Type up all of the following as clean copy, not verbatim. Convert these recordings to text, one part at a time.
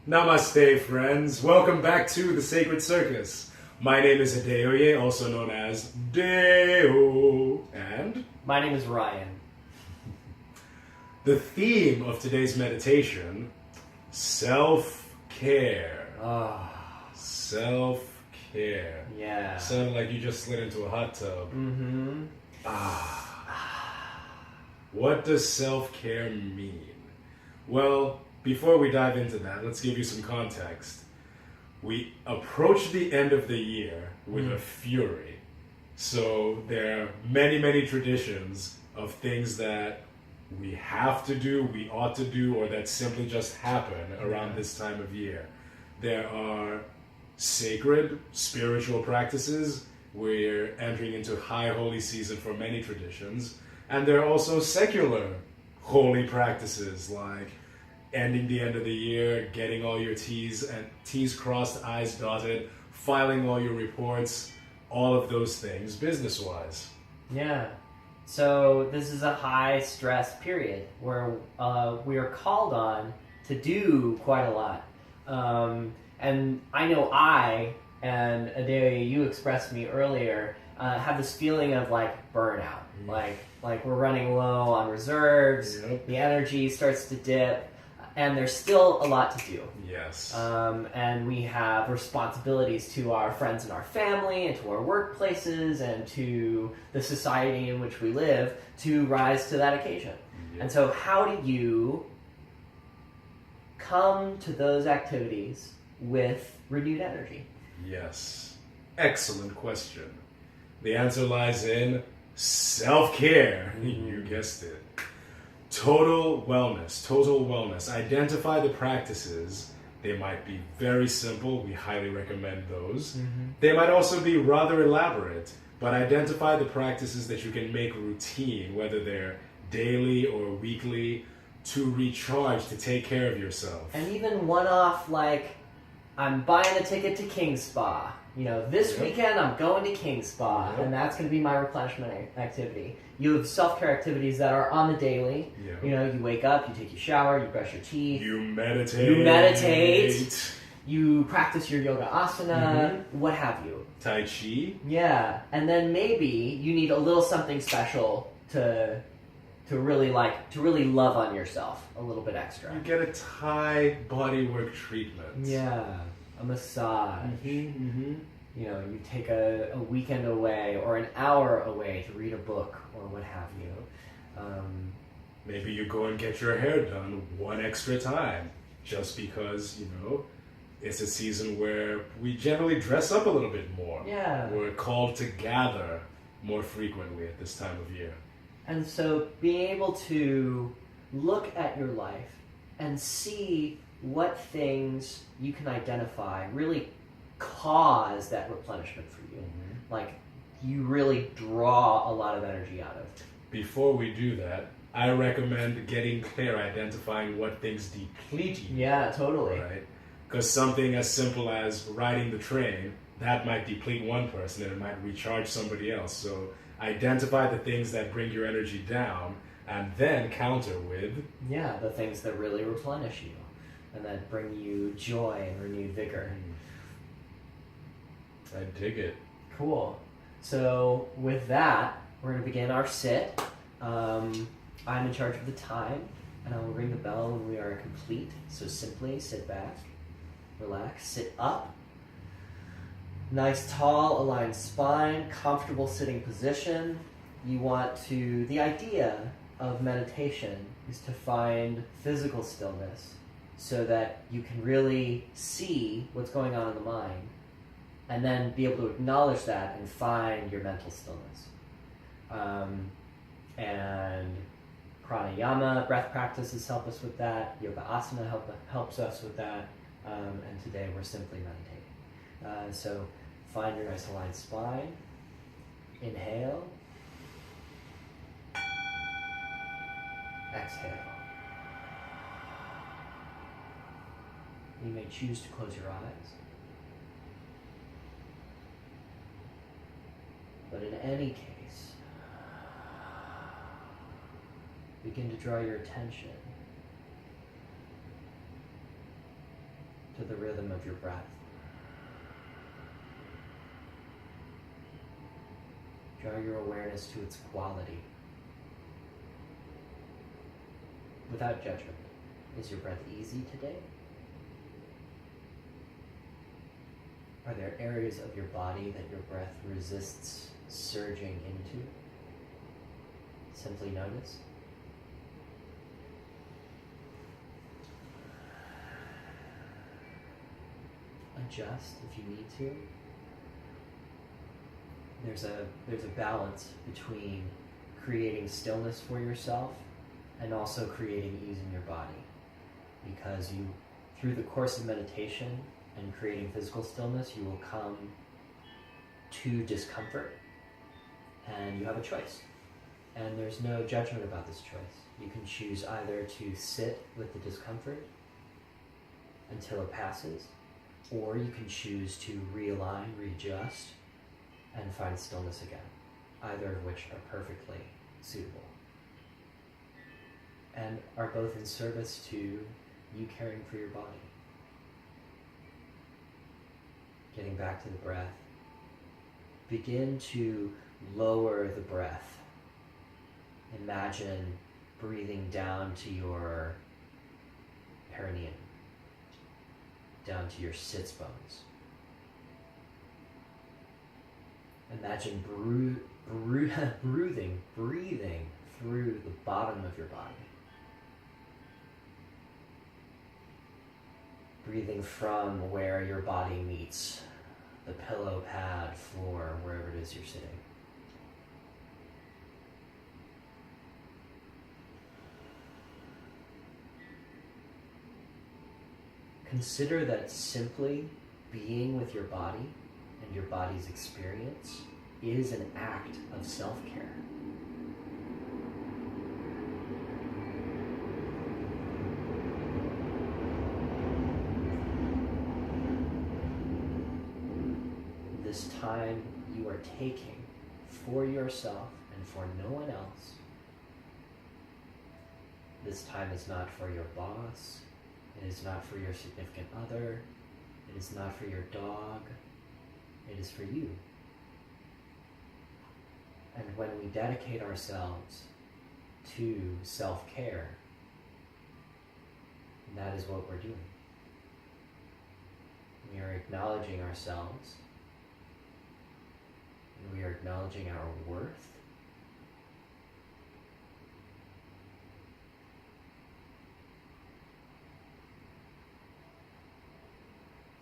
Namaste, friends. Welcome back to the Sacred Circus. My name is Adeoye, also known as Deo, and My name is Ryan. the theme of today's meditation, self-care. Self-care. Yeah. Sounded like you just slid into a hot tub. Mm-hmm. What does self-care mean? Well, before we dive into that, let's give you some context. We approach the end of the year with a fury. So there are many, many traditions of things that we have to do, we ought to do, or that simply just happen around this time of year. There are sacred spiritual practices. We're entering into high holy season for many traditions. And there are also secular holy practices like ending the end of the year, getting all your T's crossed, I's dotted, filing all your reports, all of those things business-wise. Yeah. So this is a high stress period where we are called on to do quite a lot. And I know and Adelia, you expressed to me earlier, have this feeling of like burnout. Like we're running low on reserves, the energy starts to dip, and there's still a lot to do. Yes. And we have responsibilities to our friends and our family, and to our workplaces, and to the society in which we live to rise to that occasion. Yep. And so how do you come to those activities with renewed energy? Yes. Excellent question. The answer lies in self-care. You guessed it. Total wellness. Identify the practices. They might be very simple. We highly recommend those. They might also be rather elaborate, but identify the practices that you can make routine, whether they're daily or weekly, to recharge, to take care of yourself. And even one-off, like, I'm buying a ticket to King Spa. This weekend I'm going to King Spa, and that's going to be my replenishment activity. You have self-care activities that are on the daily. You wake up, you take your shower, you brush your teeth. You meditate. You practice your yoga asana, what have you. Tai Chi. Yeah, and then maybe you need a little something special to really love on yourself a little bit extra. You get a Thai bodywork treatment. Yeah. A massage. You take a weekend away or an hour away to read a book or what have you. Maybe you go and get your hair done one extra time just because, it's a season where we generally dress up a little bit more. Yeah. We're called to gather more frequently at this time of year. And so being able to look at your life and see what things you can identify really cause that replenishment for you. Like, you really draw a lot of energy out of. Before we do that, I recommend getting clear, identifying what things deplete you. Yeah, totally. Right? Because something as simple as riding the train, that might deplete one person and it might recharge somebody else. So identify the things that bring your energy down and then counter with... Yeah, the things that really replenish you and that bring you joy and renewed vigor. I dig it. Cool. So with that, we're going to begin our sit. I'm in charge of the time, and I will ring the bell when we are complete. So simply sit back, relax, sit up. Nice tall aligned spine, comfortable sitting position. The idea of meditation is to find physical stillness so that you can really see what's going on in the mind and then be able to acknowledge that and find your mental stillness. And pranayama, breath practices help us with that. Yoga asana helps us with that. And today we're simply meditating. So find your nice aligned spine. Inhale. Exhale. You may choose to close your eyes. But in any case, begin to draw your attention to the rhythm of your breath. Draw your awareness to its quality. Without judgment. Is your breath easy today? Are there areas of your body that your breath resists surging into? Simply notice. Adjust if you need to. There's a balance between creating stillness for yourself and also creating ease in your body. Because you, through the course of meditation and creating physical stillness, you will come to discomfort and you have a choice. And there's no judgment about this choice. You can choose either to sit with the discomfort until it passes, or you can choose to realign, readjust, and find stillness again, either of which are perfectly suitable and are both in service to you caring for your body. Getting back to the breath, begin to lower the breath. Imagine breathing down to your perineum, down to your sits bones. Imagine breathing through the bottom of your body. Breathing from where your body meets the pillow, pad, floor, wherever it is you're sitting. Consider that simply being with your body and your body's experience is an act of self-care. This time you are taking for yourself and for no one else. This time is not for your boss. It is not for your significant other. It is not for your dog. It is for you. And when we dedicate ourselves to self-care, that is what we're doing. We are acknowledging ourselves, and we are acknowledging our worth.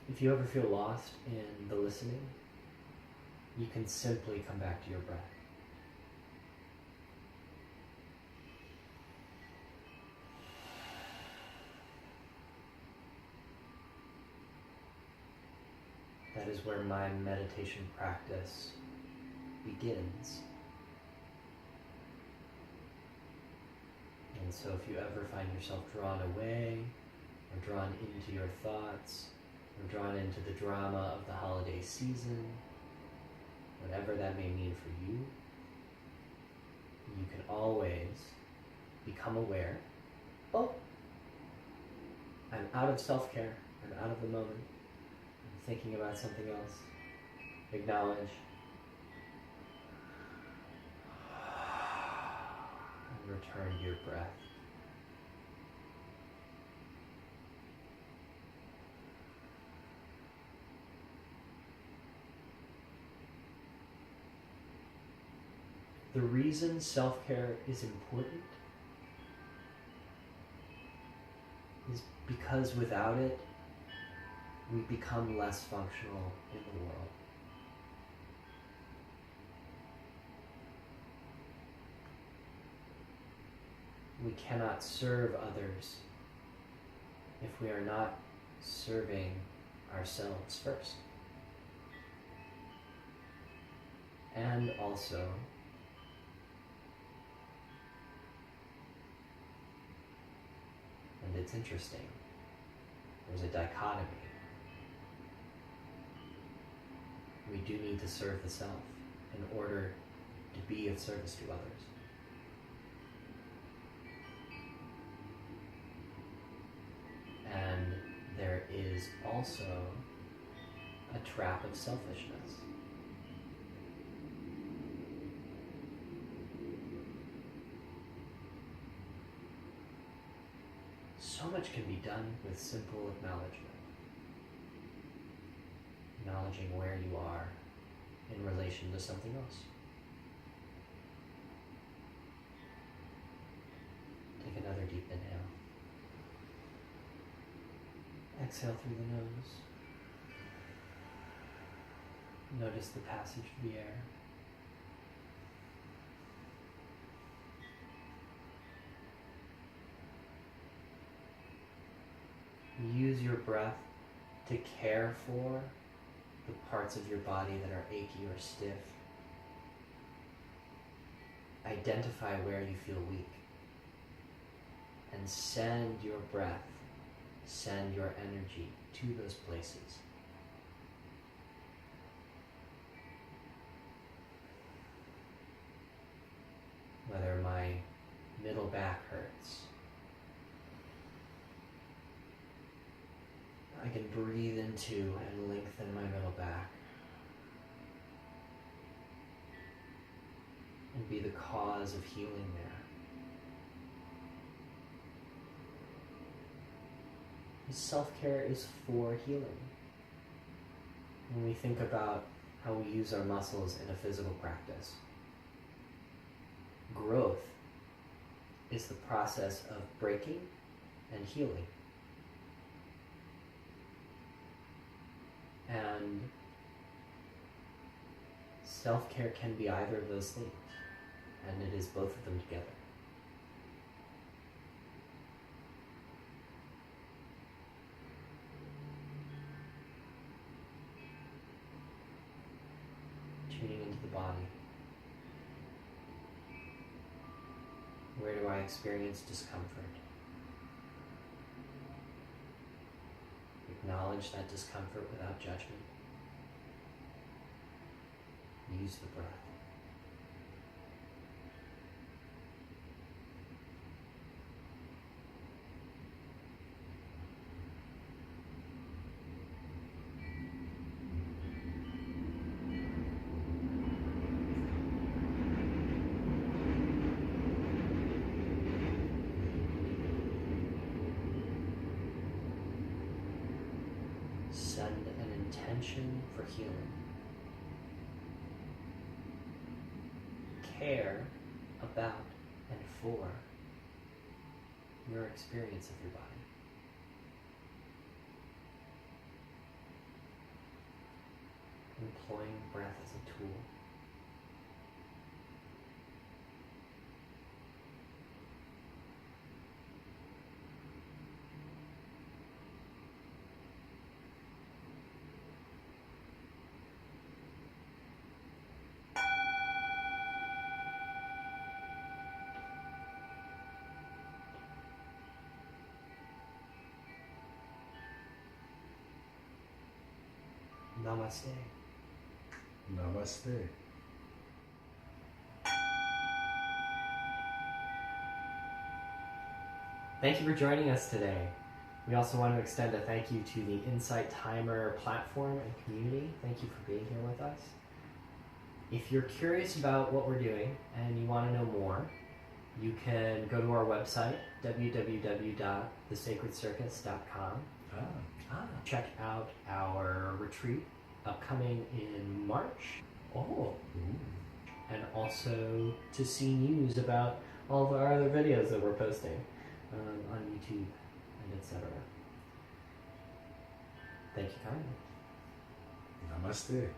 If you ever feel lost in the listening, you can simply come back to your breath. That is where my meditation practice begins. And so if you ever find yourself drawn away, or drawn into your thoughts, or drawn into the drama of the holiday season, whatever that may mean for you, you can always become aware. Oh, I'm out of self-care. I'm out of the moment. I'm thinking about something else. Acknowledge. And return to your breath. The reason self-care is important is because without it, we become less functional in the world. We cannot serve others if we are not serving ourselves first. And also, and it's interesting, there's a dichotomy. We do need to serve the self in order to be of service to others. And there is also a trap of selfishness. So much can be done with simple acknowledgement. Acknowledging where you are in relation to something else. Take another deep inhale. Exhale through the nose. Notice the passage of the air. Use your breath to care for the parts of your body that are achy or stiff. Identify where you feel weak. And send your breath, send your energy to those places. Whether my middle back hurts, I can breathe into and lengthen my middle back and be the cause of healing there. Self-care is for healing. When we think about how we use our muscles in a physical practice, growth is the process of breaking and healing. And self-care can be either of those things, and it is both of them together. Tuning into the body. Where do I experience discomfort? Acknowledge that discomfort without judgment. Use the breath. Send an intention for healing. Care about and for your experience of your body. Employing breath as a tool. Namaste. Namaste. Thank you for joining us today. We also want to extend a thank you to the Insight Timer platform and community. Thank you for being here with us. If you're curious about what we're doing and you want to know more, you can go to our website, www.thesacredcircus.com. Check out our retreat upcoming in March. And also to see news about all of our other videos that we're posting on YouTube and etc. Thank you kindly. Namaste.